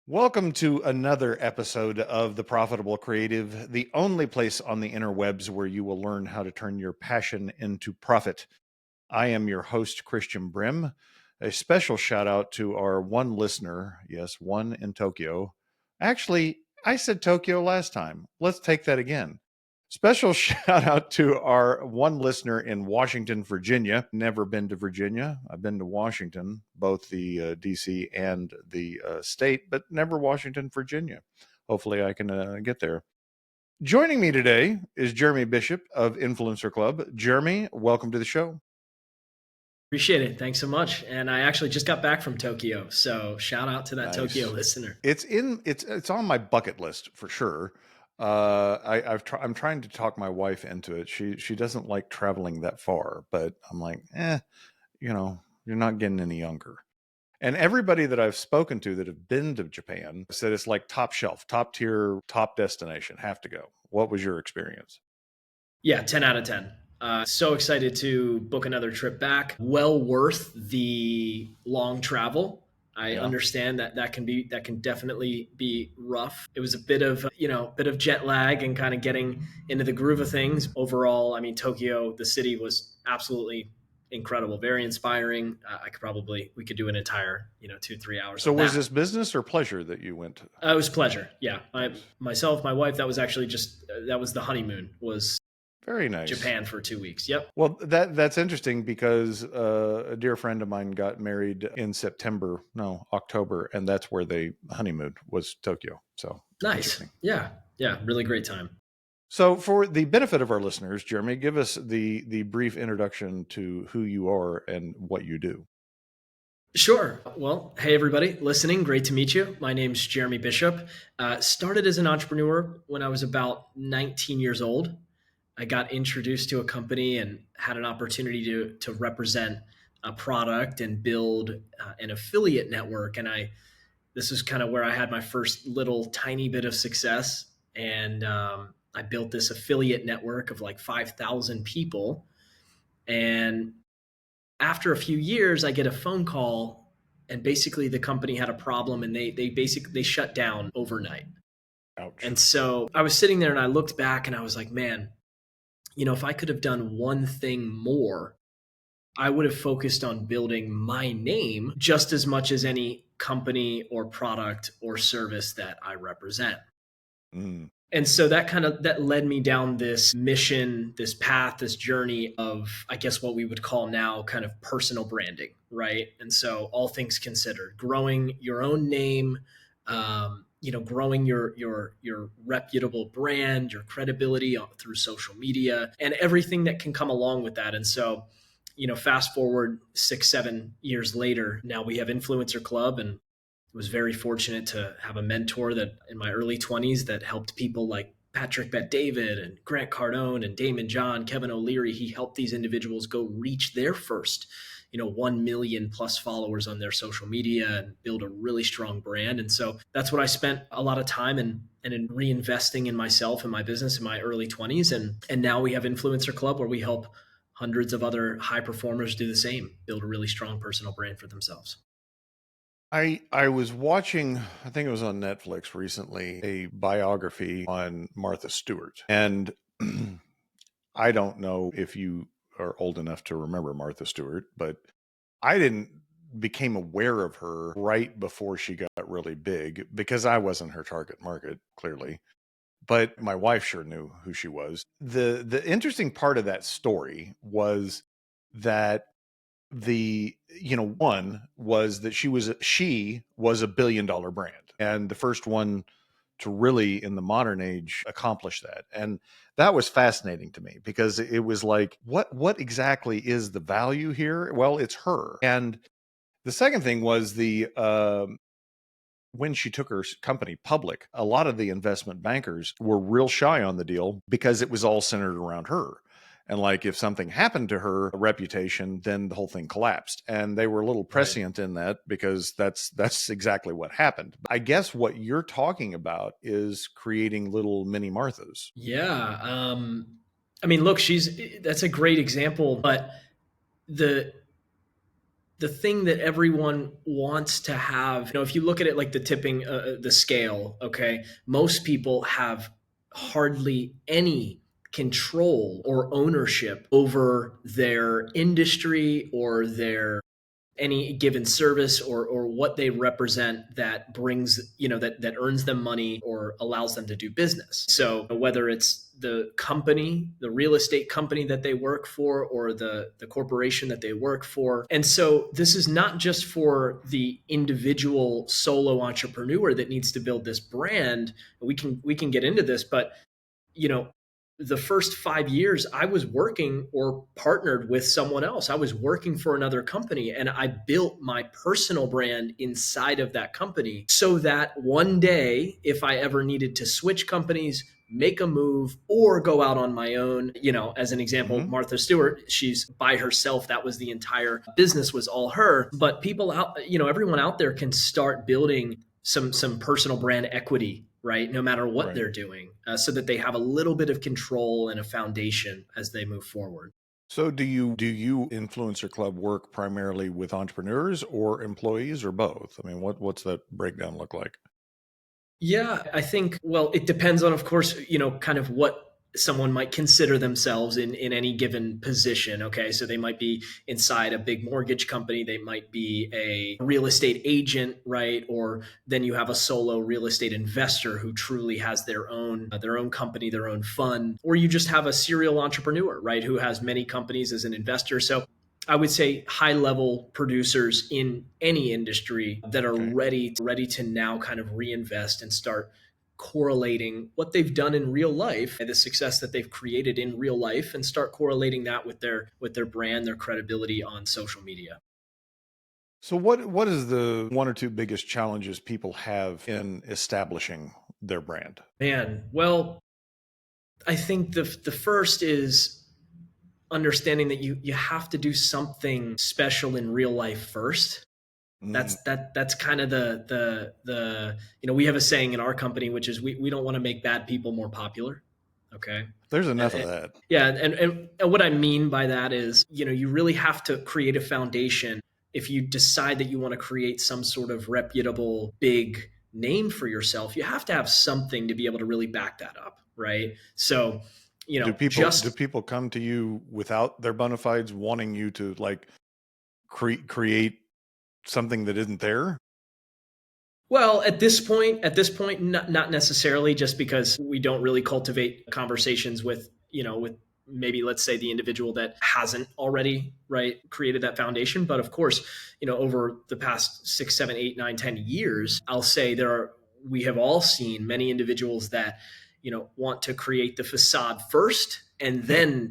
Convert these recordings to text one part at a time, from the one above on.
Welcome to another episode of The Profitable Creative, the only place on the interwebs where you will learn how to turn your passion into profit. I am your host, Christian Brim. A special shout out to our one listener, yes, one in Tokyo. Actually, I said Tokyo last time. Let's take that again. Special shout out to our one listener in Washington, Virginia. Never been to Virginia. I've been to Washington, both the DC and the state, but never Washington, Virginia. Hopefully, I can get there. Joining me today is Jeremy Bishop of Influencer Club. Jeremy, welcome to the show. Appreciate it. Thanks so much. And I actually just got back from Tokyo, so shout out to that Tokyo Nice. listener. It's on my bucket list for sure. I'm trying to talk my wife into it. She doesn't like traveling that far, but I'm like, you're not getting any younger. And everybody that I've spoken to that have been to Japan said it's like top shelf, top tier, top destination. Have to go. What was your experience? Yeah, 10 out of 10. So excited to book another trip back. Well worth the long travel. I Yeah. understand that can definitely be rough. It was a bit of, bit of jet lag and kind of getting into the groove of things. Overall, I mean, Tokyo, the city was absolutely incredible, very inspiring. We could do an entire, 2, 3 hours So on was that. this business or pleasure that you went to? It was pleasure. Yeah. Nice. Myself, my wife, that was actually that was the honeymoon, was Very nice. Japan for 2 weeks. Yep. Well, that's interesting because a dear friend of mine got married in October, and that's where they honeymooned was Tokyo. So Nice. interesting. Yeah. Yeah. Really great time. So, for the benefit of our listeners, Jeremy, give us the brief introduction to who you are and what you do. Sure. Well, hey, everybody listening. Great to meet you. My name's Jeremy Bishop. Started as an entrepreneur when I was about 19 years old. I got introduced to a company and had an opportunity to represent a product and build an affiliate network. This is kind of where I had my first little tiny bit of success. And I built this affiliate network of like 5,000 people. And after a few years, I get a phone call, and basically the company had a problem, and they shut down overnight. Ouch. And so I was sitting there and I looked back and I was like, man, if I could have done one thing more, I would have focused on building my name just as much as any company or product or service that I represent. Mm. And so that led me down this mission, this path, this journey of, I guess, what we would call now kind of personal branding, right? And so, all things considered, growing your own name, growing your reputable brand, your credibility through social media, and everything that can come along with that. And so, fast forward 6, 7 years later, now we have Influencer Club, and was very fortunate to have a mentor that in my early 20s that helped people like Patrick Bet-David and Grant Cardone and Damon John, Kevin O'Leary. He helped these individuals go reach their first, 1 million plus followers on their social media and build a really strong brand. And so that's what I spent a lot of time in reinvesting in myself and my business in my early 20s. And now we have Influencer Club, where we help hundreds of other high performers do the same, build a really strong personal brand for themselves. I was watching, I think it was on Netflix recently, a biography on Martha Stewart. And I don't know if you are old enough to remember Martha Stewart, but I didn't became aware of her right before she got really big because I wasn't her target market, clearly. But my wife sure knew who she was. The interesting part of that story was that one was that she was a billion-dollar brand, and the first one to really in the modern age accomplish that. And that was fascinating to me because it was like, what exactly is the value here? Well, it's her. And the second thing was the when she took her company public, a lot of the investment bankers were real shy on the deal because it was all centered around her. And like if something happened to her reputation, then the whole thing collapsed. And they were a little Right. prescient in that because that's exactly what happened. I guess what you're talking about is creating little mini Marthas. Yeah. I mean, look, that's a great example, but the the thing that everyone wants to have, if you look at it like the scale, okay, most people have hardly any control or ownership over their industry or their any given service or what they represent that brings, that earns them money or allows them to do business. So whether it's the company, the real estate company that they work for, or the corporation that they work for. And so this is not just for the individual solo entrepreneur that needs to build this brand. We can get into this, but you know, the first 5 years I was working or partnered with someone else. I was working for another company and I built my personal brand inside of that company so that one day, if I ever needed to switch companies, make a move or go out on my own, as an example, Hmm. Martha Stewart, she's by herself. That was the entire business was all her. But people out, everyone out there can start building some personal brand equity, right? No matter what Right. they're doing, so that they have a little bit of control and a foundation as they move forward. So do you influencer club work primarily with entrepreneurs or employees or both? I mean, what's that breakdown look like? Yeah, I think, well, it depends on, of course, kind of what someone might consider themselves in any given position. Okay. So they might be inside a big mortgage company. They might be a real estate agent, right? Or then you have a solo real estate investor who truly has their own company, their own fund, or you just have a serial entrepreneur, right? Who has many companies as an investor. So I would say high level producers in any industry that are Okay. ready to now kind of reinvest and start correlating what they've done in real life and the success that they've created in real life and start correlating that with their brand, their credibility on social media. So what is the one or two biggest challenges people have in establishing their brand? Man, well, I think the first is understanding that you have to do something special in real life first. Mm, That's kind of the we have a saying in our company, which is we don't want to make bad people more popular. Okay. there's And, enough of and- that. yeah, and what I mean by that is, you really have to create a foundation. If you decide that you want to create some sort of reputable big name for yourself, you have to have something to be able to really back that up, right? So, Do just people come to you without their bona fides wanting you to like create something that isn't there? Well, at this point, not necessarily, just because we don't really cultivate conversations with maybe, let's say, the individual that hasn't already, right, created that foundation. But of course, over the past 6, 7, 8, 9, 10 years, I'll say we have all seen many individuals that, want to create the facade first and then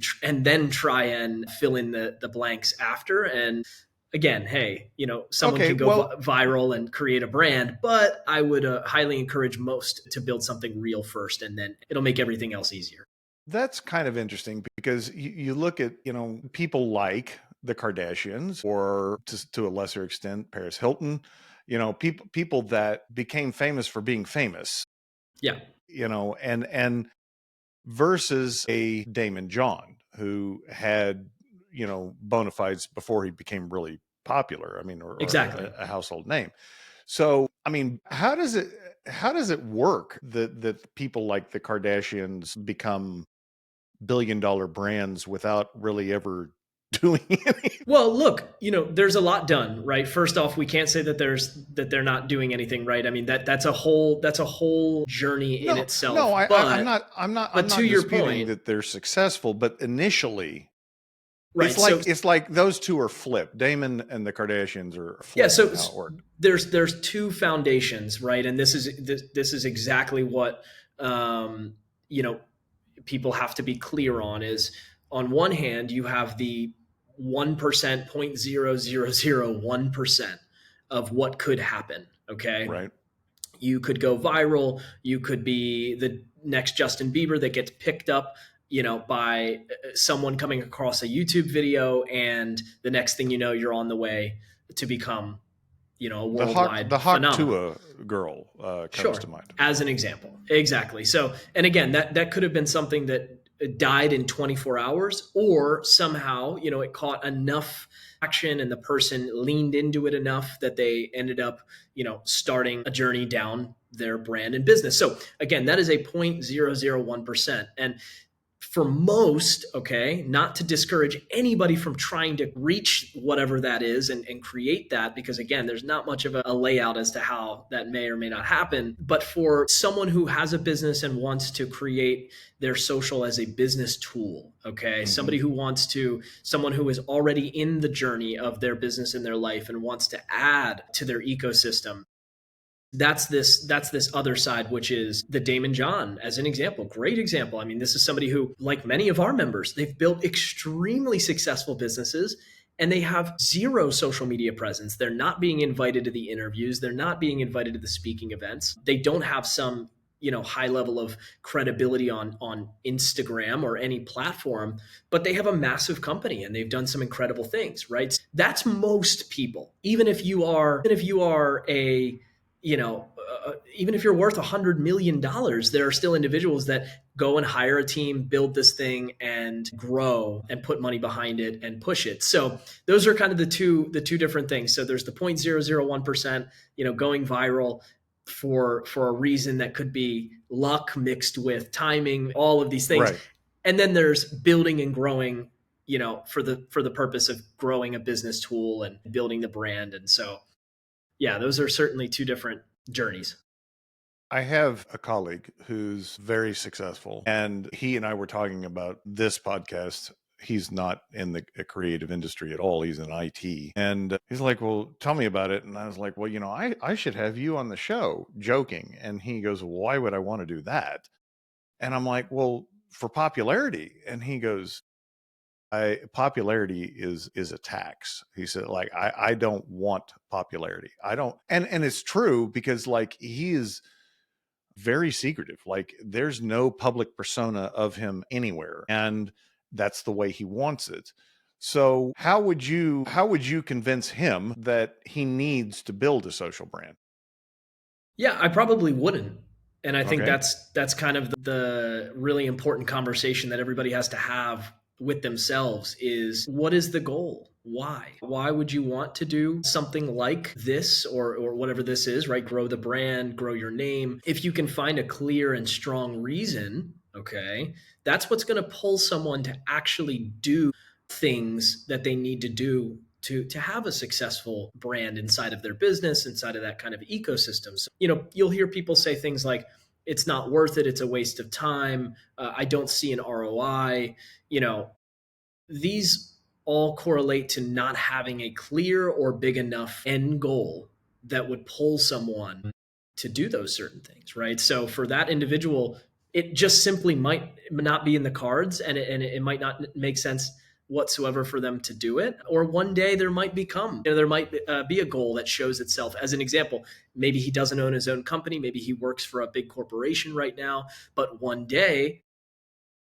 try and fill in the blanks after. And again, hey, someone Okay, can go well, viral and create a brand, but I would highly encourage most to build something real first, and then it'll make everything else easier. that's kind of interesting because you look at, people like the Kardashians or to a lesser extent, Paris Hilton, people that became famous for being famous, Yeah, and versus a Damon John who had, bona fides before he became really popular. I mean, or exactly. a household name. So, I mean, how does it work that people like the Kardashians become billion-dollar brands without really ever doing anything? Well, look, there's a lot done, right? First off, we can't say that they're not doing anything right. I mean, that's a whole journey in No, itself. no, I'm But not, I'm not, I'm but to not your disputing point, that they're successful, but initially, it's right? like So it's like those two are flipped. Damon and the Kardashians are yeah, flipped so in how it worked. there's two foundations, right? And this is exactly what um, you know people have to be clear on. Is on one hand you have the 1%, 0.0001% of what could happen. Okay, Right. you could go viral, you could be the next Justin Bieber that gets picked up, by someone coming across a YouTube video, and the next thing you know, you're on the way to become, a The Hawk, worldwide the Hawk phenomenon. Tua girl comes Sure. to mind. As an example. Exactly. So, and again, that could have been something that it died in 24 hours, or somehow, it caught enough action and the person leaned into it enough that they ended up, starting a journey down their brand and business. So again, that is a 0.001%. And for most, okay, not to discourage anybody from trying to reach whatever that is and create that, because again, there's not much of a layout as to how that may or may not happen. But for someone who has a business and wants to create their social as a business tool, okay, Mhm. someone who is already in the journey of their business in their life and wants to add to their ecosystem, that's this other side, which is the Damon John as an example. Great example. I mean, this is somebody who, like many of our members, they've built extremely successful businesses and they have zero social media presence. They're not being invited to the interviews, they're not being invited to the speaking events. They don't have some, high level of credibility on Instagram or any platform, but they have a massive company and they've done some incredible things, right? That's most people. Even if you are a even if you're worth $100 million, there are still individuals that go and hire a team, build this thing, and grow and put money behind it and push it. So those are kind of the two different things. So there's the 0.001%, going viral for a reason that could be luck mixed with timing, all of these things. Right. And then there's building and growing, for the purpose of growing a business tool and building the brand. And so yeah, those are certainly two different journeys. I have a colleague who's very successful, and he and I were talking about this podcast. He's not in the creative industry at all. He's in IT. And he's like, well, tell me about it. And I was like, well, I should have you on the show, joking. And he goes, well, why would I want to do that? And I'm like, well, for popularity. And he goes, I popularity is a tax. He said, like, I don't want popularity. I don't, and it's true, because like he is very secretive. Like there's no public persona of him anywhere, and that's the way he wants it. So how would you convince him that he needs to build a social brand? Yeah, I probably wouldn't. And I think Okay. that's kind of the really important conversation that everybody has to have with themselves is, what is the goal? Why? Why would you want to do something like this, or whatever this is, right? Grow the brand, grow your name. If you can find a clear and strong reason, okay, that's what's going to pull someone to actually do things that they need to do to have a successful brand inside of their business, inside of that kind of ecosystem. So, you'll hear people say things like, it's not worth it, it's a waste of time, I don't see an ROI. You know, these all correlate to not having a clear or big enough end goal that would pull someone to do those certain things, right? So for that individual, it just simply might not be in the cards, and it might not make sense whatsoever for them to do it. Or one day there might be a goal that shows itself. As an example, maybe he doesn't own his own company, maybe he works for a big corporation right now, but one day,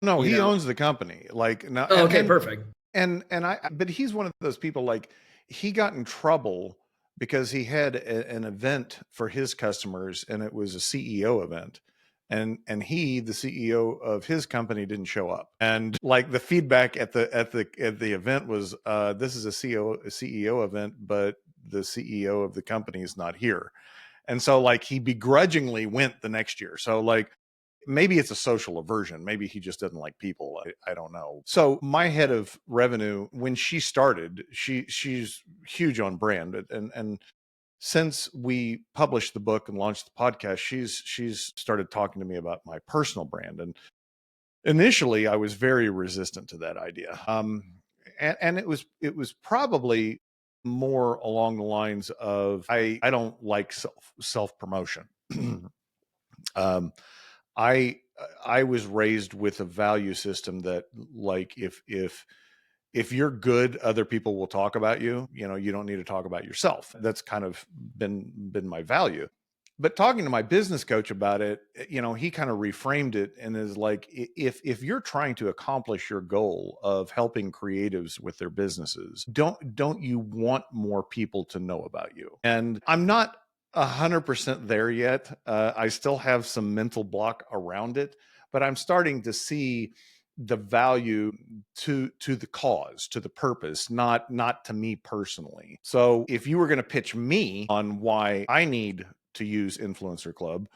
No, you he know, owns the company. Like now, oh, and okay, and perfect. and I, but he's one of those people, like he got in trouble because he had an event for his customers, and it was a CEO event. And he, the CEO of his company, didn't show up. And like the feedback at the event was, this is a CEO event, but the CEO of the company is not here. And so like he begrudgingly went the next year. So like maybe it's a social aversion. Maybe he just doesn't like people. I don't know. So my head of revenue, when she started, she's huge on brand, and since we published the book and launched the podcast, she's started talking to me about my personal brand. And initially, I was very resistant to that idea. And it was probably more along the lines of I don't like self promotion. um, I I was raised with a value system that, like, if you're good, other people will talk about you. You don't need to talk about yourself. That's kind of been my value. But talking to my business coach about it, he kind of reframed it and is like, if you're trying to accomplish your goal of helping creatives with their businesses, don't you want more people to know about you? And I'm not 100% there yet. I still have some mental block around it, but I'm starting to see the value to the cause, to the purpose, not to me personally. So if you were going to pitch me on why I need to use Influencer Club,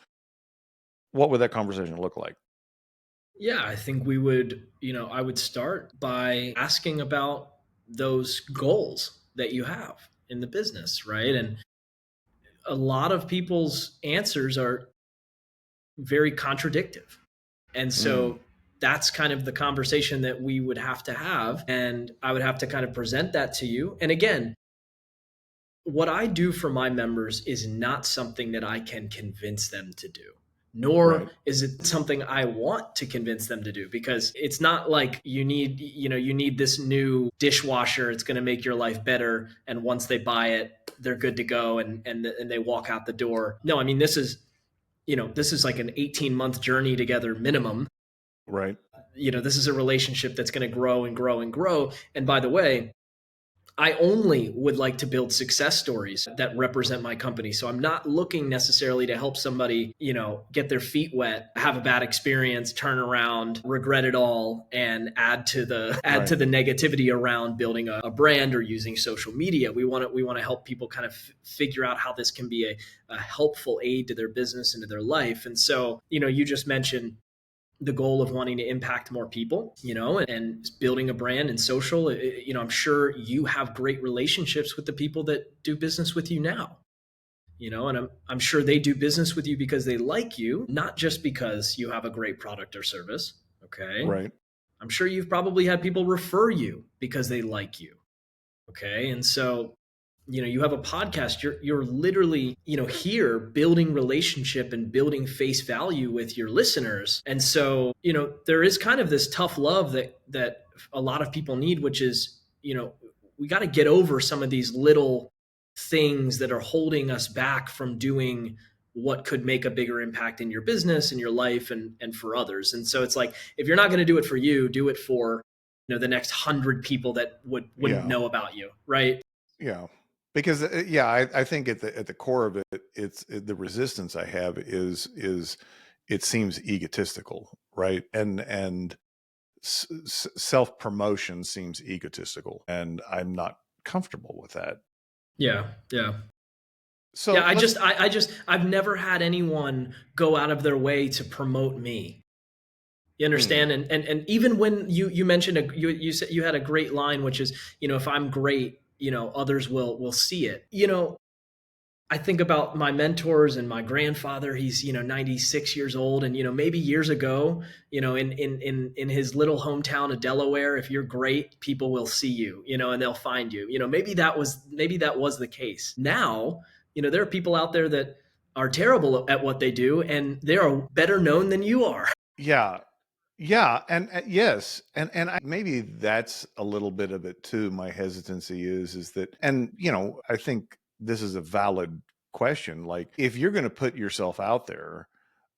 what would that conversation look like? Yeah, I think we would, I would start by asking about those goals that you have in the business, right? And a lot of people's answers are very contradictive. And Mm, so that's kind of the conversation that we would have to have. And I would have to kind of present that to you. And again, what I do for my members is not something that I can convince them to do, nor right, is it something I want to convince them to do, because it's not like you need this new dishwasher. It's going to make your life better. And once they buy it, they're good to go and they walk out the door. No, I mean, this is like an 18-month journey together minimum. right, This is a relationship that's going to grow and grow and grow. And by the way, I only would like to build success stories that represent my company. So I'm not looking necessarily to help somebody, get their feet wet, have a bad experience, turn around, regret it all, and add right. to the negativity around building a brand or using social media. We want to help people kind of figure out how this can be a helpful aid to their business and to their life. And so, you just mentioned the goal of wanting to impact more people, and building a brand and social. I'm sure you have great relationships with the people that do business with you now, and I'm sure they do business with you because they like you, not just because you have a great product or service. Okay. Right. I'm sure you've probably had people refer you because they like you. Okay. And so, you have a podcast, you're literally, here building relationship and building face value with your listeners. And so, there is kind of this tough love that a lot of people need, which is, we got to get over some of these little things that are holding us back from doing what could make a bigger impact in your business and your life and for others. And so it's like, if you're not going to do it for you, do it for, the next 100 people that wouldn't Yeah. know about you, right? Yeah. Because yeah, I think at the core of it, the resistance I have is it seems egotistical, right? And self promotion seems egotistical, and I'm not comfortable with that. Yeah, yeah. Yeah, So let's. I've never had anyone go out of their way to promote me. You Mm, understand? And even when you mentioned you said you had a great line, which is, if I'm great, others will see it. I think about my mentors and my grandfather. He's 96 years old, and maybe years ago, in his little hometown of Delaware, if you're great, people will see you, and they'll find you. Maybe that was the case. Now, there are people out there that are terrible at what they do, and they are better known than you are. yeah. Yeah, and yes, and maybe that's a little bit of it too. My hesitancy is that, and I think this is a valid question. Like, if you're going to put yourself out there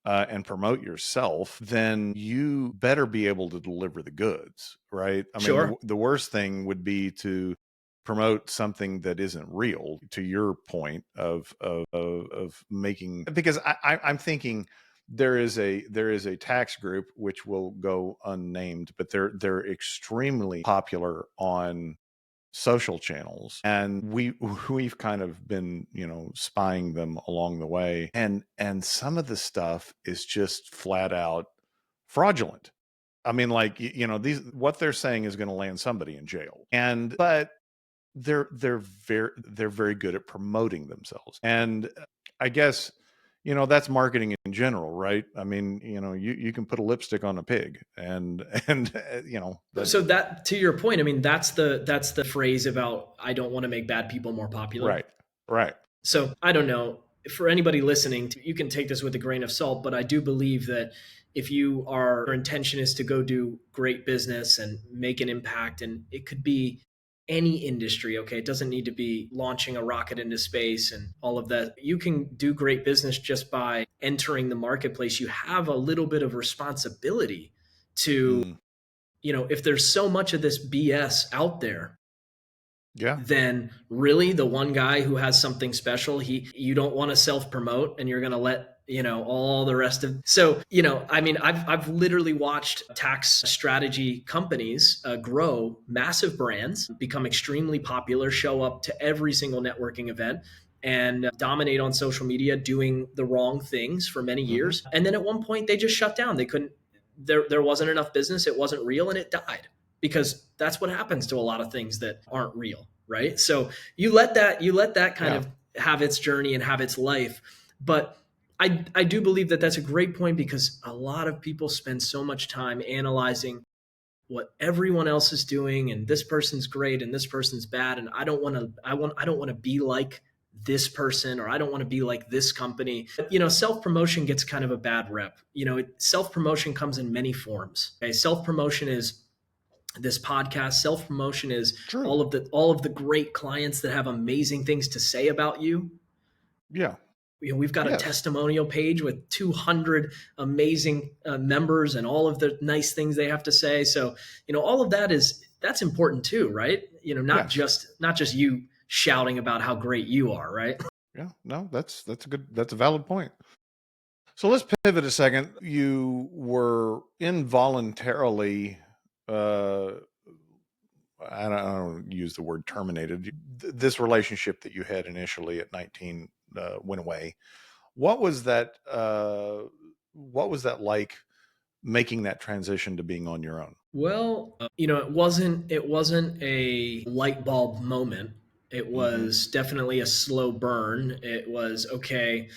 and promote yourself, then you better be able to deliver the goods, right? I mean, Sure. the worst thing would be to promote something that isn't real. To your point of making, because I'm thinking there is a tax group which will go unnamed, but they're extremely popular on social channels, and we've kind of been spying them along the way, and some of the stuff is just flat out fraudulent. I mean, like, these, what they're saying is going to land somebody in jail, and but they're very good at promoting themselves, and I guess that's marketing in general, right? I mean, you can put a lipstick on a pig, and that. So that, to your point, I mean, that's the phrase about, I don't want to make bad people more popular. Right, right. So I don't know. For anybody listening, you can take this with a grain of salt, but I do believe that if your intention is to go do great business and make an impact, and it could be any industry, okay? It doesn't need to be launching a rocket into space and all of that. You can do great business just by entering the marketplace. You have a little bit of responsibility to, Mm, if there's so much of this BS out there, yeah. then really the one guy who has something special, you don't want to self promote, and you're going to let all the rest of. So, I mean, I've literally watched tax strategy companies grow massive brands, become extremely popular, show up to every single networking event, and dominate on social media doing the wrong things for many Hmm. years. And then at one point they just shut down. They couldn't, there wasn't enough business, it wasn't real, and it died, because that's what happens to a lot of things that aren't real, right? So you let that kind Yeah. of have its journey and have its life. But I do believe that that's a great point, because a lot of people spend so much time analyzing what everyone else is doing, and this person's great and this person's bad, and I don't want to be like this person, or I don't want to be like this company. But, self promotion gets kind of a bad rep. Self promotion comes in many forms. Okay, self promotion is this podcast. Self promotion is True. all of the great clients that have amazing things to say about you. Yeah. We've got a Yes. testimonial page with 200 amazing members, and all of the nice things they have to say. So, all of that's important too, right? Not Yes. just you shouting about how great you are, right? Yeah. No, that's a valid point. So let's pivot a second. You were involuntarily, uh, I don't use the word terminated. This relationship that you had initially at 19 went away. What was that? What was that like, making that transition to being on your own? Well, it wasn't a light bulb moment. It Hmm. was definitely a slow burn. It was okay.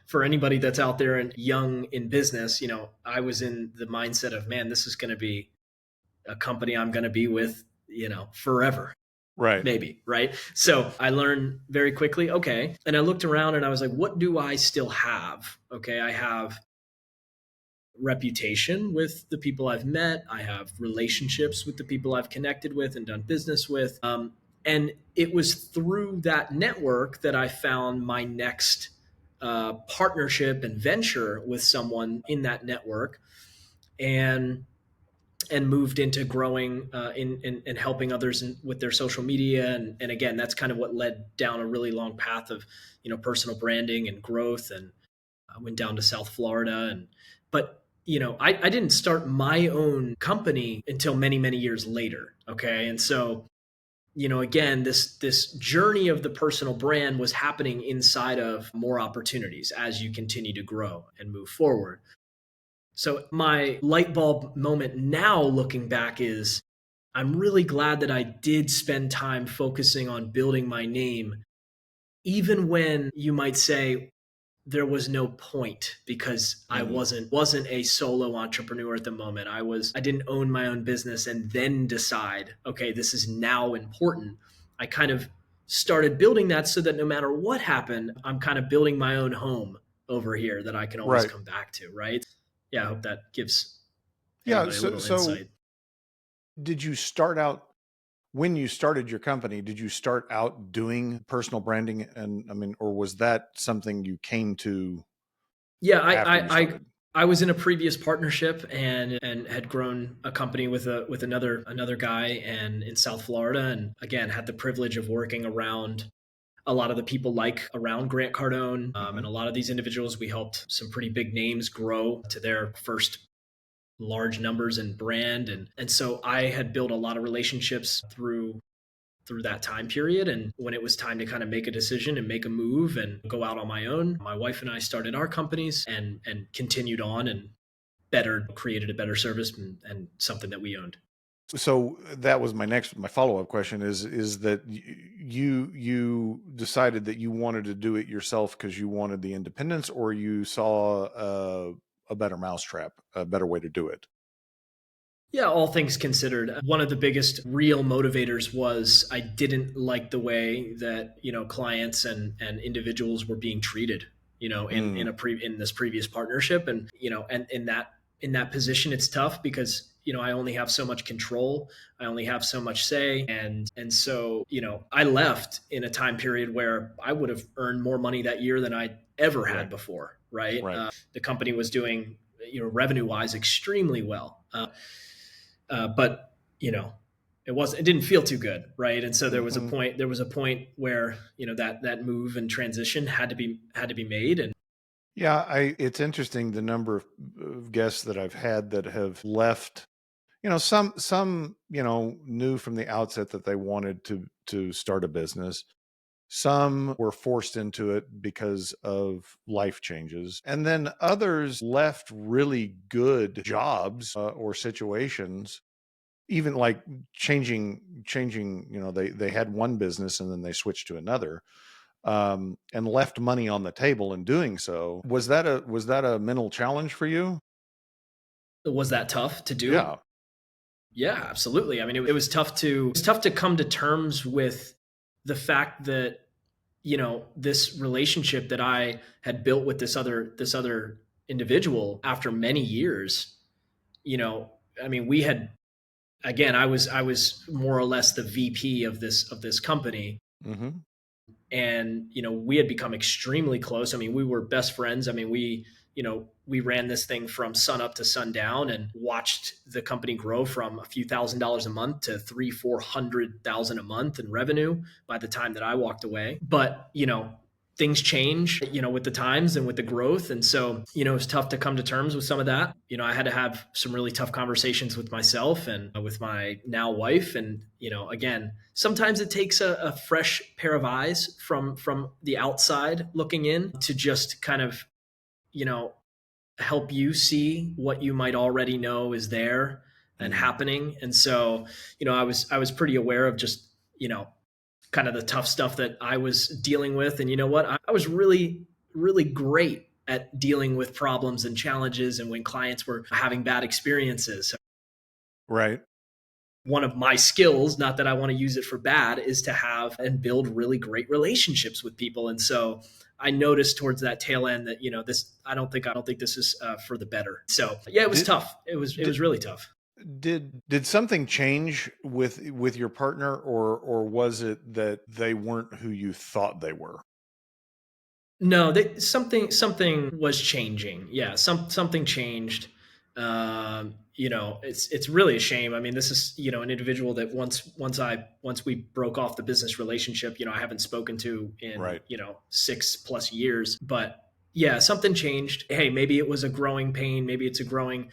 For anybody that's out there and young in business, I was in the mindset of, man, this is going to be a company I'm going to be with, forever, Right. maybe. Right. So I learned very quickly. Okay. And I looked around and I was like, what do I still have? Okay. I have reputation with the people I've met. I have relationships with the people I've connected with and done business with. And it was through that network that I found my next partnership and venture with someone in that network, and moved into growing in helping others with their social media. And again, that's kind of what led down a really long path of personal branding and growth. And I went down to South Florida. But I didn't start my own company until many, many years later. Okay. And so, again, this journey of the personal brand was happening inside of more opportunities as you continue to grow and move forward. So my light bulb moment now, looking back, is I'm really glad that I did spend time focusing on building my name, even when you might say there was no point, because I Hmm. wasn't a solo entrepreneur at the moment. I didn't own my own business and then decide, okay, this is now important. I kind of started building that so that no matter what happened, I'm kind of building my own home over here that I can always Right. come back to, right? Yeah, I hope that gives Yeah. anybody a So, little insight. did you start out, when you started your company, did you start out doing personal branding? And I mean, or was that something you came to Yeah, after you started? I was in a previous partnership, and had grown a company with another guy, and in South Florida, and again had the privilege of working around a lot of the people like around Grant Cardone, Hmm. and a lot of these individuals. We helped some pretty big names grow to their first large numbers and brand, and so I had built a lot of relationships through that time period. And when it was time to kind of make a decision and make a move and go out on my own, my wife and I started our companies, and continued on, and better created a better service, and something that we owned. So that was my follow-up question, is that you decided that you wanted to do it yourself because you wanted the independence, or you saw a better mousetrap, a better way to do it? Yeah, all things considered, one of the biggest real motivators was I didn't like the way that clients and individuals were being treated. Mm, In this previous partnership, and in that position, it's tough, because I only have so much control, I only have so much say, and so I left in a time period where I would have earned more money that year than I ever had right, before. Right, right. the company was doing revenue wise extremely well. But it didn't feel too good, right? And so Hmm. there was a point where that move and transition had to be made. Yeah, it's interesting the number of guests that I've had that have left. Some knew from the outset that they wanted to start a business. Some were forced into it because of life changes. And then others left really good jobs or situations, even like changing, they had one business and then they switched to another, and left money on the table in doing so. Was that a mental challenge for you? Was that tough to do? Yeah. Yeah, absolutely. I mean, it was tough to come to terms with the fact that, this relationship that I had built with this other individual after many years, you know, I mean, we had, again, I was more or less the VP of this company, Hmm. and we had become extremely close. I mean, we were best friends. I mean, we ran this thing from sun up to sundown and watched the company grow from a few $1,000s a month to 300,000 400,000 a month in revenue by the time that I walked away. But things change, with the times and with the growth. And so, it's tough to come to terms with some of that. I had to have some really tough conversations with myself and with my now wife. And, again, sometimes it takes a fresh pair of eyes from the outside looking in to just kind of, you know, help you see what you might already know is there and Hmm. happening. And so, I was pretty aware of just, kind of the tough stuff that I was dealing with. And you know what? I was really, really great at dealing with problems and challenges and when clients were having bad experiences. So Right. one of my skills, not that I want to use it for bad, is to have and build really great relationships with people. And so I noticed towards that tail end that, this, I don't think this is for the better. So yeah, it was Did tough. It was did really tough. did something change with your partner, or was it that they weren't who you thought they were? No, something was changing. Yeah, something changed. It's really a shame. I mean, this is an individual that once we broke off the business relationship, I haven't spoken to in Right. 6+ years. But yeah, something changed. Hey, maybe it was a growing pain. Maybe it's a growing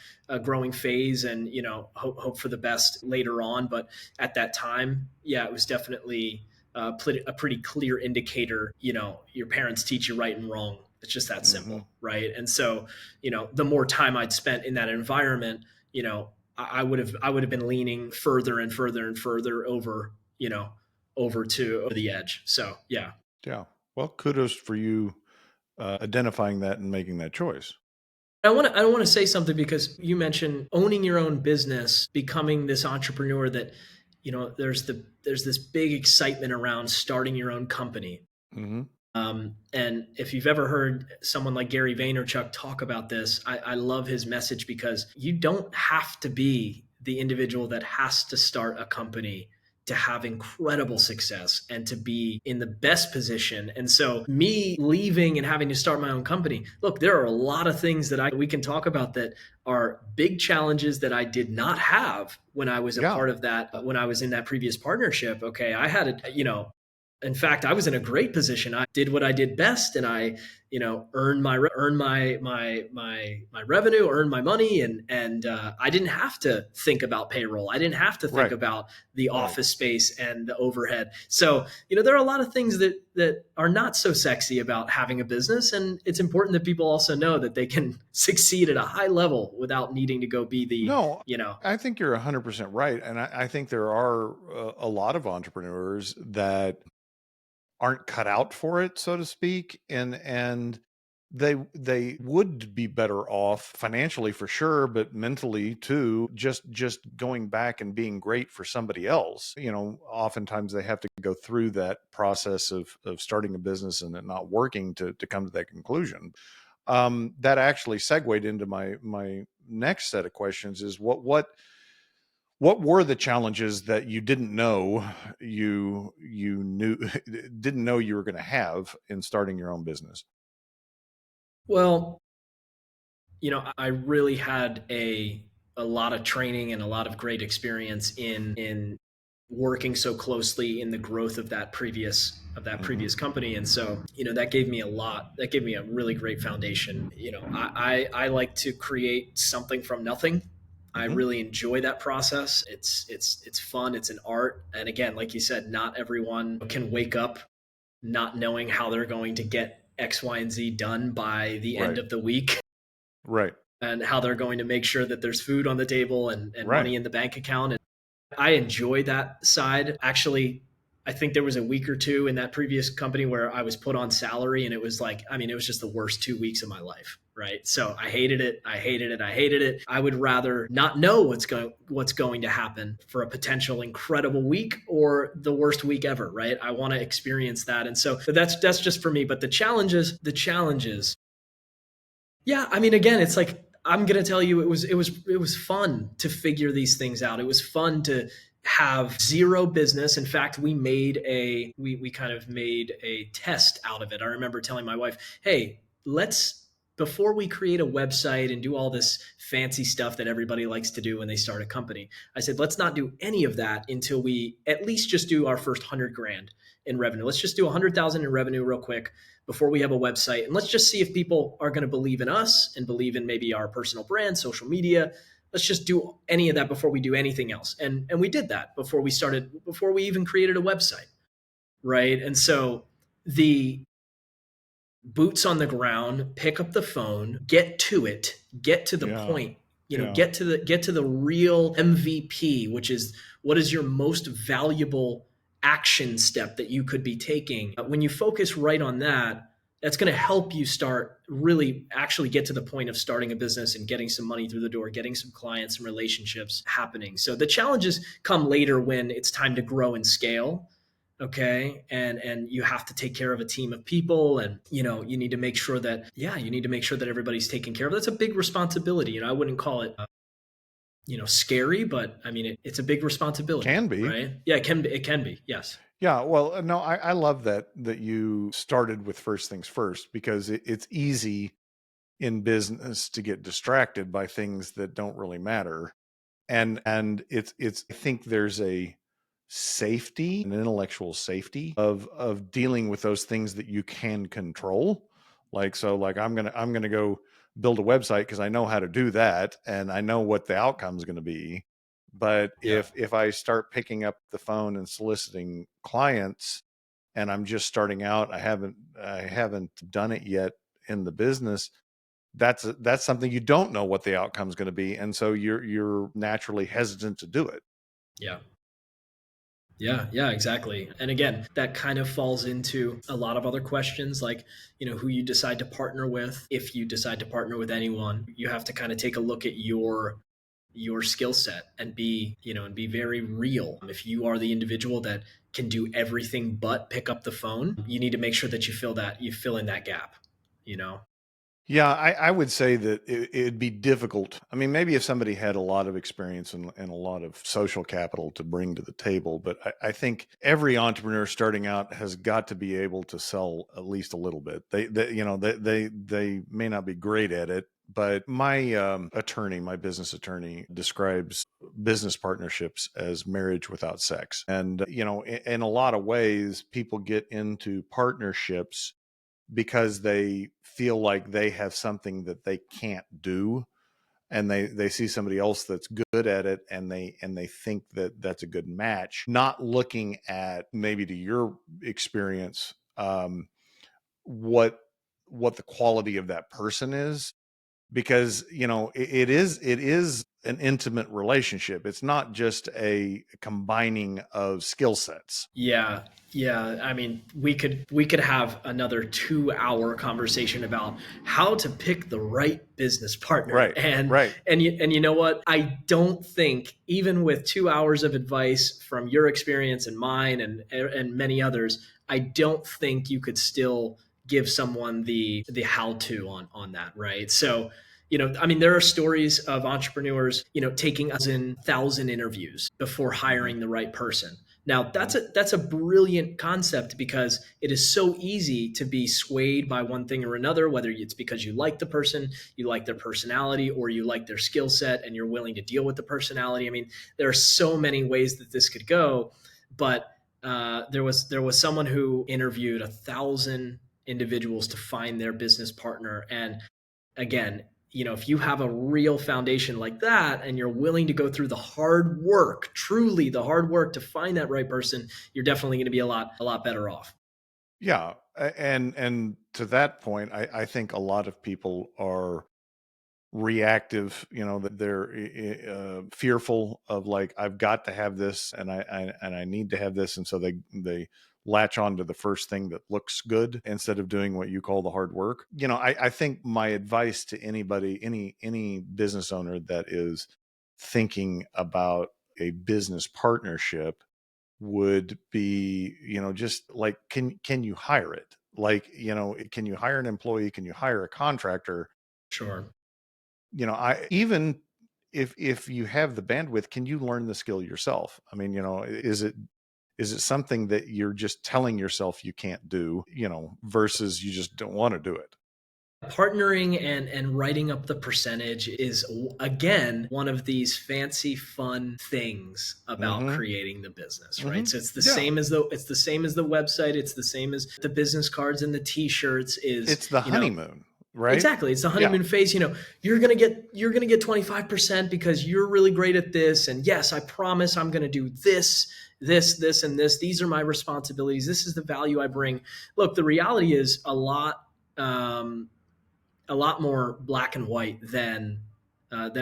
phase, and hope for the best later on. But at that time, yeah, it was definitely a pretty clear indicator. Your parents teach you right and wrong. It's just that Hmm. simple, right? And so, the more time I'd spent in that environment, I would have been leaning further and further and further over to over the edge. So yeah. Yeah. Well, kudos for you identifying that and making that choice. I want to say something because you mentioned owning your own business, becoming this entrepreneur that, there's this big excitement around starting your own company. Hmm. And if you've ever heard someone like Gary Vaynerchuk talk about this, I love his message because you don't have to be the individual that has to start a company to have incredible success and to be in the best position. And so, me leaving and having to start my own company, look, there are a lot of things that we can talk about that are big challenges that I did not have when I was a Yeah. part of that, when I was in that previous partnership. Okay. I had it, in fact, I was in a great position. I did what I did best, and I, earned my revenue, earned my money, and I didn't have to think about payroll. I didn't have to think Right. about the Right. office space and the overhead. So, there are a lot of things that are not so sexy about having a business, and it's important that people also know that they can succeed at a high level without needing to go be the, No, you know, I think you're 100% right. And I think there are a lot of entrepreneurs that aren't cut out for it, so to speak, and they would be better off financially for sure, but mentally too, just going back and being great for somebody else. Oftentimes they have to go through that process of starting a business and it not working to come to that conclusion. That actually segued into my next set of questions: is what were the challenges that you didn't know you knew didn't know you were going to have in starting your own business? well, I really had a lot of training and a lot of great experience in working so closely in the growth of that Hmm. previous company. And so, that gave me a lot. That gave me a really great foundation. I like to create something from nothing. I Hmm. really enjoy that process. It's fun. It's an art. And again, like you said, not everyone can wake up not knowing how they're going to get X, Y, and Z done by the end Right. of the week, Right. and how they're going to make sure that there's food on the table and Right. money in the bank account. I enjoy that side. Actually, I think there was a week or two in that previous company where I was put on salary, and it was like, I mean, it was just the worst 2 weeks of my life. Right. So I hated it. I hated it. I hated it. I would rather not know what's going to happen for a potential incredible week or the worst week ever. Right. I want to experience that. And so, but that's just for me. But the challenges, yeah, I mean, again, it's like I'm gonna tell you, it was fun to figure these things out. It was fun to have zero business. In fact, we kind of made a test out of it. I remember telling my wife, "Hey, let's before we create a website and do all this fancy stuff that everybody likes to do when they start a company, I said, let's not do any of that until we at least just do our first 100 grand in revenue. Let's just do 100,000 in revenue real quick before we have a website. And let's just see if people are going to believe in us and believe in maybe our personal brand, social media. Let's just do any of that before we do anything else." And we did that before we even created a website. Right. And so the boots on the ground, pick up the phone, get to it, get to the Yeah. point, Yeah. get to the real MVP, which is what is your most valuable action step that you could be taking. When you focus right on that, that's going to help you start really actually get to the point of starting a business and getting some money through the door, getting some clients and relationships happening. So the challenges come later when it's time to grow and scale. Okay. And you have to take care of a team of people, and you need to make sure that, yeah, you need to make sure that everybody's taken care of. That's a big responsibility. I wouldn't call it scary, but I mean it's a big responsibility, Can be. right? Yeah, it can be, yes. Yeah, well, no, I love that you started with first things first, because it's easy in business to get distracted by things that don't really matter. And it's I think there's a safety, an intellectual safety of dealing with those things that you can control. Like, so like I'm gonna go build a website because I know how to do that and I know what the outcome is going to be. But Yeah. if I start picking up the phone and soliciting clients and I'm just starting out, I haven't done it yet in the business, that's something you don't know what the outcome is going to be, and so you're naturally hesitant to do it. Yeah. Yeah, yeah, exactly. And again, that kind of falls into a lot of other questions like, who you decide to partner with. If you decide to partner with anyone, you have to kind of take a look at your skill set and be very real. If you are the individual that can do everything but pick up the phone, you need to make sure that you fill in that gap, you know. Yeah, I would say that it'd be difficult. I mean, maybe if somebody had a lot of experience and a lot of social capital to bring to the table, but I think every entrepreneur starting out has got to be able to sell at least a little bit. They may not be great at it, but my my business attorney, describes business partnerships as marriage without sex. And in a lot of ways, people get into partnerships because they feel like they have something that they can't do, and they see somebody else that's good at it, and they think that that's a good match, not looking at, maybe to your experience, what the quality of that person is, because it is an intimate relationship. It's not just a combining of skill sets. Yeah, yeah. I mean, we could have another 2 hour conversation about how to pick the right business partner. Right. And Right. you know what? I don't think, even with 2 hours of advice from your experience and mine and many others, I don't think you could still give someone the how to on that, right? So, I mean, there are stories of entrepreneurs, taking 1,000 interviews before Hmm. hiring the right person. Now, Mhm. that's a brilliant concept because it is so easy to be swayed by one thing or another, whether it's because you like the person, you like their personality, or you like their skill set and you're willing to deal with the personality. I mean, there are so many ways that this could go, but there was someone who interviewed 1,000 individuals to find their business partner, and again, if you have a real foundation like that and you're willing to go through the hard work, truly the hard work to find that right person, you're definitely going to be a lot better off. Yeah, and to that point, I think a lot of people are reactive. That they're fearful of, like, I've got to have this, and I need to have this, and so they latch on to the first thing that looks good instead of doing what you call the hard work. I think my advice to anybody, any business owner that is thinking about a business partnership, would be, just like, can you hire it? Like, can you hire an employee? Can you hire a contractor? Sure. I even, if you have the bandwidth, can you learn the skill yourself? I mean, is it something that you're just telling yourself you can't do, versus you just don't want to do it? Partnering and writing up the percentage is, again, one of these fancy fun things about Mm-hmm. creating the business, right? Mm-hmm. So it's the Yeah. same as the website, it's the same as the business cards and the t-shirts. Is It's the honeymoon, right? Exactly. It's the Yeah. honeymoon phase. You're gonna get 25% because you're really great at this. And yes, I promise I'm gonna do this, this, and this. These are my responsibilities. This is the value I bring. Look, the reality is um, a lot more black and white than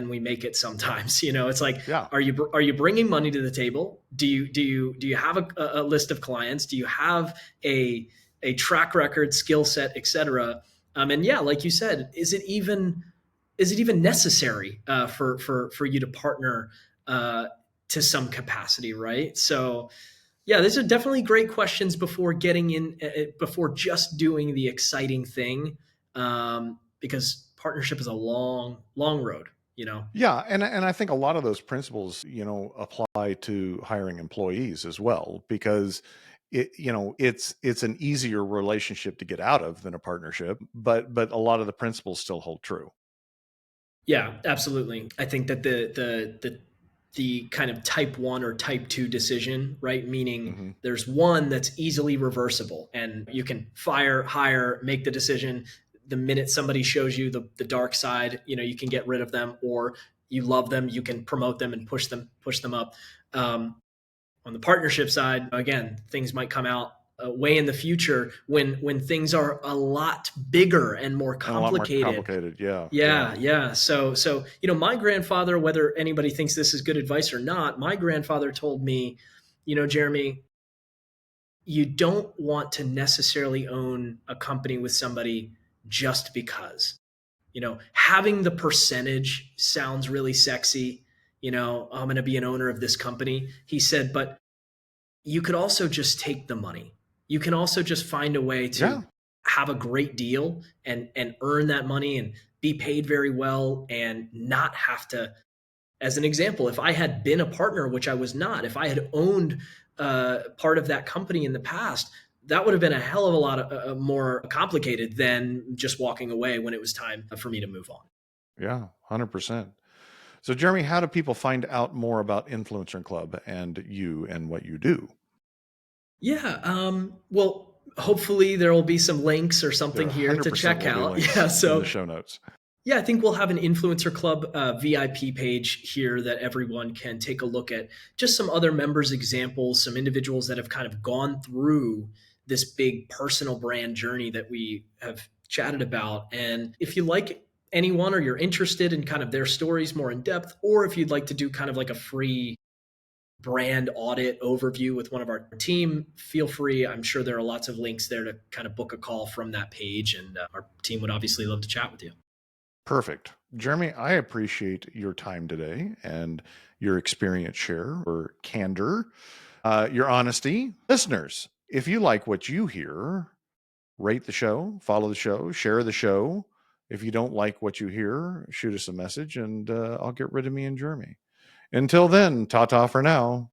we make it sometimes. It's like, Yeah. are you bringing money to the table? Do you have a list of clients? Do you have a track record, skill set, etc.? And yeah, like you said, is it even necessary for you to partner uh, to some capacity, right? So yeah, these are definitely great questions before getting in, before just doing the exciting thing, because partnership is a long, long road. Yeah, and I think a lot of those principles, apply to hiring employees as well, because it's an easier relationship to get out of than a partnership, but a lot of the principles still hold true. Yeah, absolutely. I think that the kind of type one or type two decision, right? Meaning Hmm. there's one that's easily reversible and you can fire, hire, make the decision. The minute somebody shows you the dark side, you can get rid of them, or you love them, you can promote them and push them up. Um, on the partnership side, again, things might come out way in the future when things are a lot bigger and more And a lot more complicated. complicated. Yeah, yeah. Yeah, yeah. So my grandfather, whether anybody thinks this is good advice or not, my grandfather told me, Jeremy, you don't want to necessarily own a company with somebody just because. Having the percentage sounds really sexy. I'm going to be an owner of this company. He said, but you could also just take the money. You can also just find a way Yeah. to have a great deal and earn that money and be paid very well and not have to. As an example, if I had been a partner, which I was not, if I had owned part of that company in the past, that would have been a hell of a lot more complicated than just walking away when it was time for me to move on. Yeah, 100%. So, Jeremy, how do people find out more about Influencer Club and you and what you do? Yeah. Well, hopefully there will be some links or There something here to 100% check will be out. links Yeah. in the So show notes. yeah, I think we'll have an Influencer Club VIP page here that everyone can take a look at. Just some other members' examples, some individuals that have kind of gone through this big personal brand journey that we have chatted about. And if you like anyone or you're interested in kind of their stories more in depth, or if you'd like to do kind of like a free brand audit overview with one of our team, feel free. I'm sure there are lots of links there to kind of book a call from that page. And our team would obviously love to chat with you. Perfect. Jeremy, I appreciate your time today and your experience share, or candor, your honesty. Listeners, if you like what you hear, rate the show, follow the show, share the show. If you don't like what you hear, shoot us a message and I'll get rid of me and Jeremy. Until then, ta ta for now.